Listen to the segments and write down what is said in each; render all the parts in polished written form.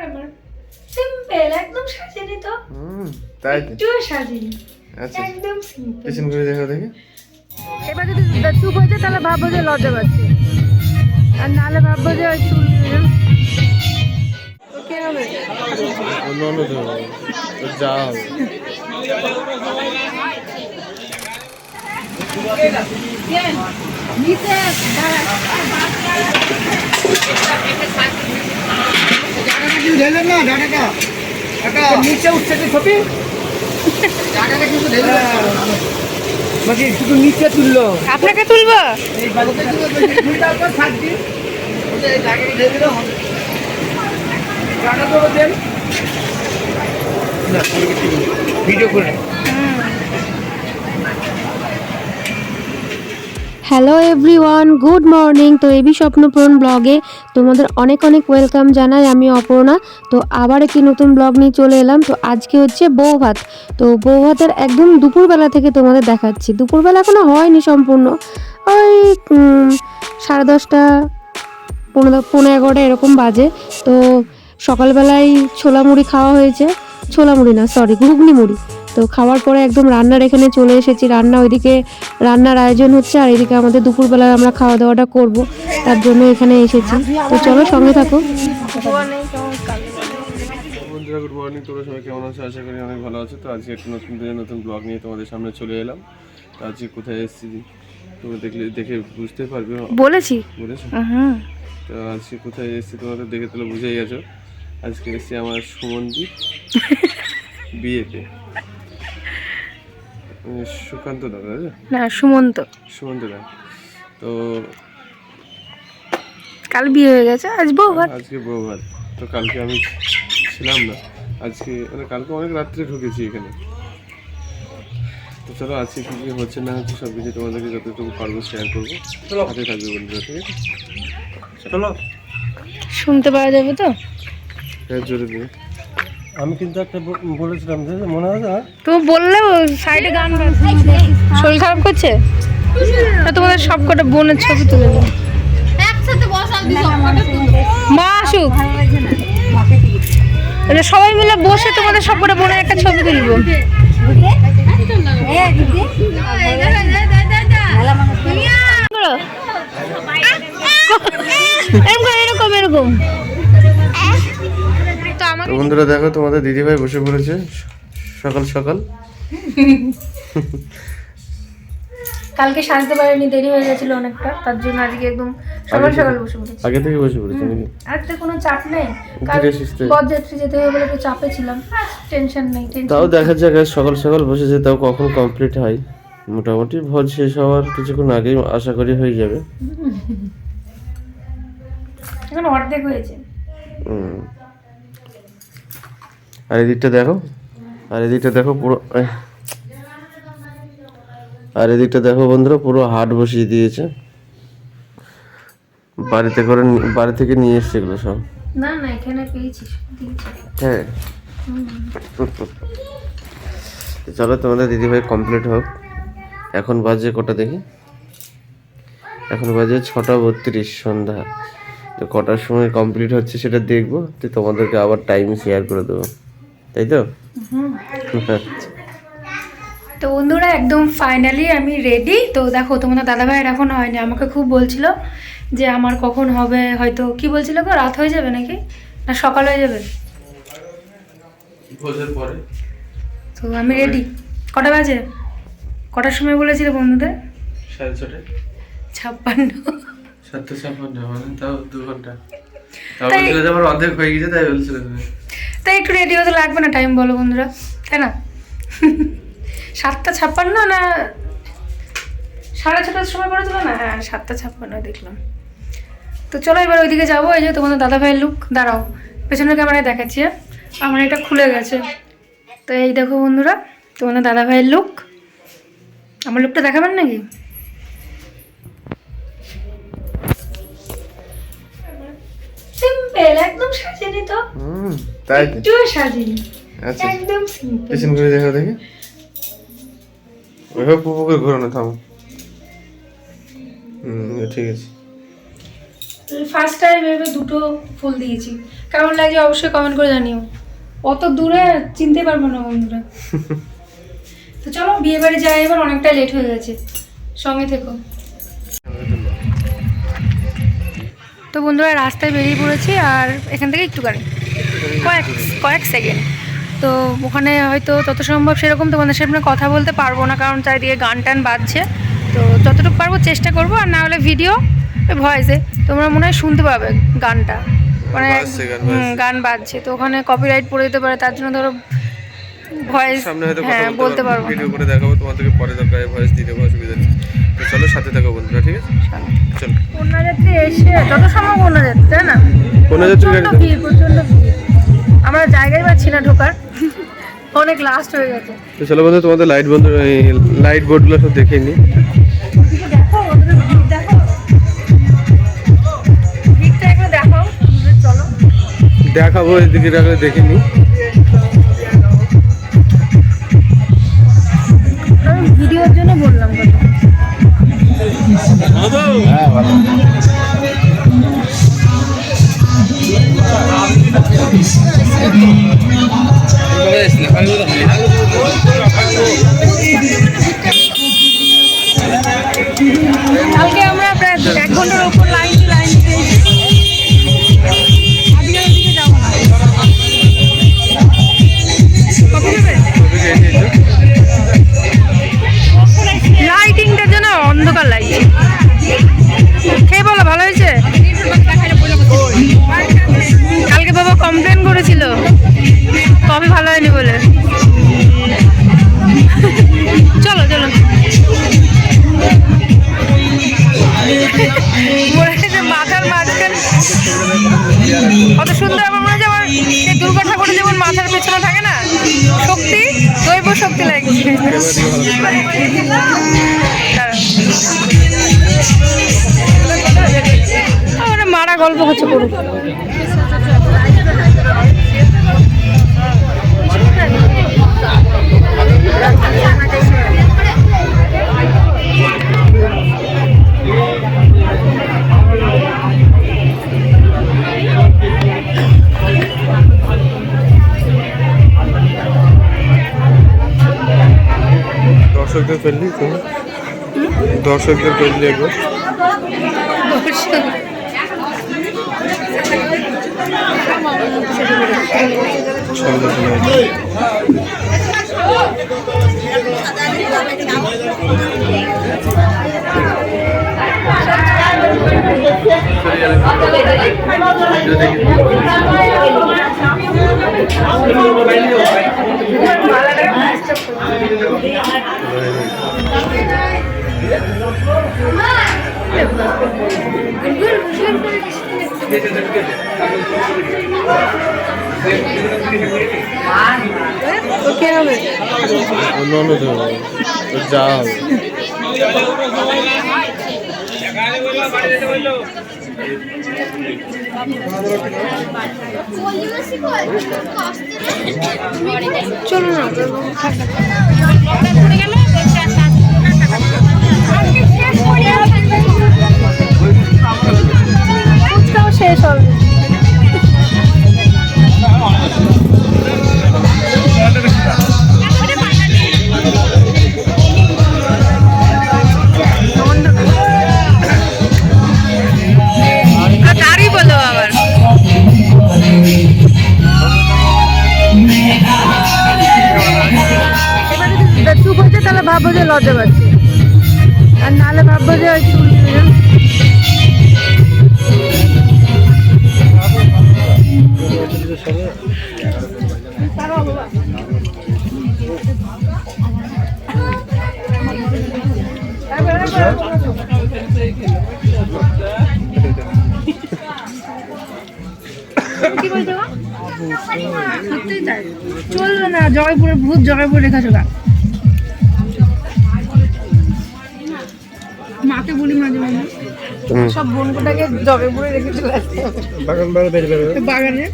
আমার সিম্পল একদম সাজিনি তো। তাই একটু সাজিনি। আচ্ছা একদম সিম্পল। পেছন করে দেখো দেখি। এবার যদি চুপ হয়ে যায় তাহলে ভাববো যে লজ্জা পাচ্ছে, আর নাহলে ভাববো যে ওই চুল কে হবে। অন্য অন্য তো হবে, তোর যা হবে। নিচে উঠছে কি ছবি শুধু নিচে তুললো। আপনাকে তুলবো? ভিডিও করে হ্যালো এভরিওয়ান, গুড মর্নিং। তো এবি স্বপ্নপূরণ ব্লগে তোমাদের অনেক অনেক ওয়েলকাম জানাই। আমি অপর্ণা। তো আবার একটি নতুন ব্লগ নিয়ে চলে এলাম। তো আজকে হচ্ছে বউ ভাত। তো বউ ভাতের একদম দুপুরবেলা থেকে তোমাদের দেখাচ্ছি। দুপুরবেলা এখনো হয়নি সম্পূর্ণ, ওই 10:30 11 এরকম বাজে। তো সকালবেলায় ছোলা মুড়ি খাওয়া হয়েছে, ছোলা মুড়ি না সরি ঘুগনি মুড়ি। তো খাওয়ার পরে একদম রান্নার এখানে চলে এসেছি। ওইদিকে রান্নার আয়োজন হচ্ছে, আর এদিকে আমাদের দুপুরবেলায় আমরা খাওয়া দাওয়াটা করব, তার জন্য এখানে এসেছি। তো চলো সঙ্গে থাকো। বন্ধুরা গুড মর্নিং, তোমরা সবাই কেমন আছো? আশা করি অনেক ভালো আছো। তো আজকে একটা নতুন দিনে নতুন ব্লগ নিয়ে তোমাদের সামনে চলে এলাম। তো আজকে কোথায় এসেছি তোমরা দেখে বুঝতে পারবে। বলেছি। বলেছো? তো আজকে কোথায় এসেছি তোমাদের দেখে তাহলে বুঝেই গেছো। আজকে এসেছি আমার সুমনদীপ বিয়েতে। সুকান্ত দা, না সুমন্ত। সুমন্ত দা। তো কাল বিয়ে হয়ে গেছে, আজ বউ ভাত। আজকে বউ ভাত। তো কালকে আমি ছিলাম না, আজকে মানে কালকে অনেক রাত্রে ঢুকেছি এখানে। তো চলো আজকে কী কী হচ্ছে না হচ্ছে সব কিছু তোমাদেরকে যতটুকু পারবো শেয়ার করবো। হাতে থাকবে বন্ধুরা, ঠিক আছে? চলো শুনতে পাওয়া যাবে তো? হ্যাঁ জোরে দিয়ে। আমি কিন্তু একটা বলেছিলাম যে মনে হয় না তুমি বললে সাইডে গান বাজছে। শরীর খারাপ করছে না? তোমাদের সব কটা বোনের ছবি তুলে দেবো। মা আসুক, সবাই মিলে বসে তোমাদের সব কটা বোনের একটা ছবি তুলবো। এরকম এরকম। তো বন্ধুরা দেখো তোমাদের দিদিভাই বসে পড়েছে সকাল সকাল। কালকে সাজতে পারিনি, দেরি হয়ে গেছিল অনেকটা, তার জন্য আজকে একদম সকাল সকাল বসে পড়েছি। আগে থেকে বসে পড়েছে নাকি? আজকে কোনো চাপ নেই, কাল ধীরে সুস্থে। বরযাত্রী যেতে হবে বলে একটু চাপে ছিলাম। টেনশন নেই, তাও দেখা যাক আজ সকাল সকাল বসেছে, তাও কখন কমপ্লিট হয়। মোটামুটি ভোজ শেষ হওয়ার কিছুক্ষণ আগেই আশা করি হয়ে যাবে। এখন অর্ধেক হয়েছে। আর এদিকটা দেখো, আর এদিকটা দেখো পুরো, আর এদিকটা দেখো বন্ধুরা পুরো হাট বসিয়ে দিয়েছে। বাড়ি থেকে নিয়ে এসছে এগুলো সব। না না এখানে পেয়েছি, হ্যাঁ চলো তোমাদের দিদিভাই কমপ্লিট হোক। এখন বাজে কটা দেখি, এখন বাজে 6:32 সন্ধ্যা। তো কটার সময় কমপ্লিট হচ্ছে সেটা দেখবো, তো তোমাদেরকে আবার টাইম শেয়ার করে দেবো, তাই তো? তো বন্ধুরা একদম ফাইনালি আমি রেডি। তো দেখো তোমাদের দাদাভাইয়ের এখন হয়নি, আমাকে খুব বলছিল যে আমার কখন হবে, হয়তো কি বলছিল গো, রাত হয়ে যাবে নাকি না সকাল হয়ে যাবে। তো আমি রেডি। কটা বাজে, কটার সময় বলেছিল বন্ধুদের? 56। 7:56 মানে তাও 2 ঘন্টা। তাও বলছিল যে আমার অর্ধেক হয়ে গেছে, তাই বলছিল তুমি। তাই একটু রেডি হতে লাগবে না টাইম, বলো বন্ধুরা, তাই না? 7:56 না 6:30 সময় করেছিল না? হ্যাঁ 7:56 দেখলাম। তো চলো এবার ওইদিকে যাবো। এই যে তোমাদের দাদাভাইয়ের লুক, দাঁড়াও পেছনের ক্যামেরায় দেখাচ্ছি। আমার এটা খুলে গেছে, তো এই দেখো বন্ধুরা তোমাদের দাদাভাইয়ের লুক। আমার লুকটা দেখাবেন নাকি? সিম্পল একদম সাজিনি তো। তাই একটু সাজিনি। আচ্ছা একদম সিম্পল। পেছন করে দেখো দেখি। ওইভাবে পুপু করে ঘোরানো, থামো। ঠিক আছে। ফার্স্ট টাইম এভাবে দুটো ফুল দিয়েছি, কেমন লাগছে অবশ্যই কমেন্ট করে জানিও। অত দূরে চিনতে পারবো না বন্ধুরা। তো চলো বিয়ে বাড়ি যাই এবার, অনেকটা লেট হয়ে গেছে, সঙ্গে থেকো। তো বন্ধুরা রাস্তায় বেরিয়ে পড়েছি, আর এখান থেকে একটুখানি কয়েক সেকেন্ড। তো ওখানে হয়তো তত সম্ভব সেরকম তোমাদের সামনে কথা বলতে পারবো না, কারণ চারিদিকে গান টান বাজছে। তো যতটুকু পারবো চেষ্টা করবো, আর না হলে ভিডিও ভয়েসে তোমরা মনে হয় শুনতে পাবে গানটা, মানে গান বাজছে তো ওখানে কপিরাইট পড়ে যেতে পারে, তার জন্য ধরো ভয়েস হ্যাঁ বলতে পারবো, ভিডিও করে দেখাবো তোমাদেরকে, পরে দরকার ভয়েস দিয়ে দেবো, অসুবিধা নেই। তো চলো সাথে থাকো বন্ধুরা, ঠিক আছে? চলো। কন্যাযাত্রী এসে যত সম্ভব কন্যাযাত্রী, তাই না? কন্যাযাত্রী গাড়ি ভিড়, প্রচন্ড ভিড়, আমরা জায়গায় পাচ্ছি না ঢোকার, অনেক লাস্ট হয়ে গেছে। তো চলো বন্ধু, তোমাদের লাইট বোর্ডগুলো সব দেখে নি। দেখো দেখো ভিড়টা একটু দেখো, চলো দেখাবো, এদিকে রাখলে দেখে নি। আমি ভিডিওর জন্য বললাম কালকে আমরা প্রায় 1 ঘন্টার উপর লাইন দিয়েছি। আজকের দিকে যাবো না, কফি নেবে? লাইটিংটার জন্য অন্ধকার লাগছে। খেয়ে বলো ভালো হয়েছে? কালকে বাবা কমপ্লেন করেছিল কফি ভালো হয়নি বলে। চলো চলো, মনে হচ্ছে মাথার মাঝখানে কত সুন্দর, আমার মনে হচ্ছে আমার সেই দুর্গা ঠাকুরের যেমন মাথার পেছনে থাকে না শক্তি, দৈব শক্তি লাগছে। ওরা মারা গল্প হচ্ছে করুক। দর্শকদের ফেললি তো, দর্শকদের ফেললি একবার। যা চলো না শেষ হবে। গাড়ি বলো আবার, চুপ হচ্ছে তাহলে ভাববো যে লজ্জা পাচ্ছি, আর নাহলে ভাববো যে চলবে না, জয়পুরের ভূত জয়পুরে রেখা চোখা। মাকে বলি মাঝে মাঝে সব বোনটাকে জয়পুরে রেখে চলে আসতে বাগানে।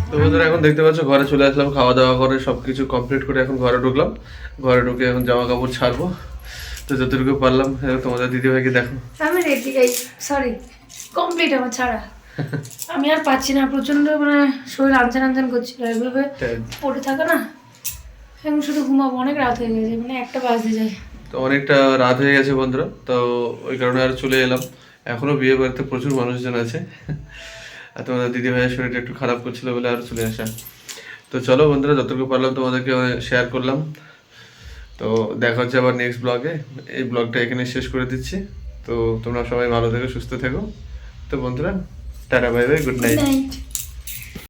তো বন্ধুরা এখন দেখতে পাচ্ছ ঘরে চলে আসলাম, খাওয়া দাওয়া করে সবকিছু কমপ্লিট করে এখন ঘরে ঢুকলাম। ঘরে ঢুকে এখন জামা কাপড় ছাড়বো, তো যতটুকু পারলাম তোমাদের দিদিভাইকে দেখো। আমি রেডি, সরি কমপ্লিট আমার ছাড়া। আমি আর পাচ্ছি না, প্রচন্ড মানে শরীর আনচান আনচান করছিল, এভাবে পড়ে থাকে না, এখন শুধু ঘুমাবো, অনেক রাত হয়ে গেছে, মানে 1টা বাজতে যায়। তো অনেকটা রাত হয়ে গেছে বন্ধুরা, তো ওই কারণে আর চলে এলাম। এখনো বিয়ে বাড়িতে প্রচুর মানুষজন আছে, আর তোমাদের দিদি ভাইয়ের শরীরটা একটু খারাপ করছিল বলে আর চলে আসা। তো চলো বন্ধুরা, যতটুকু পারলাম তোমাদেরকে শেয়ার করলাম। তো দেখা হচ্ছে আবার নেক্সট ব্লগে। এই ব্লগটা এখানে শেষ করে দিচ্ছি। তো তোমরা সবাই ভালো থেকো, সুস্থ থেকো। তো বন্ধুরা, tata, bye bye, good night. Night.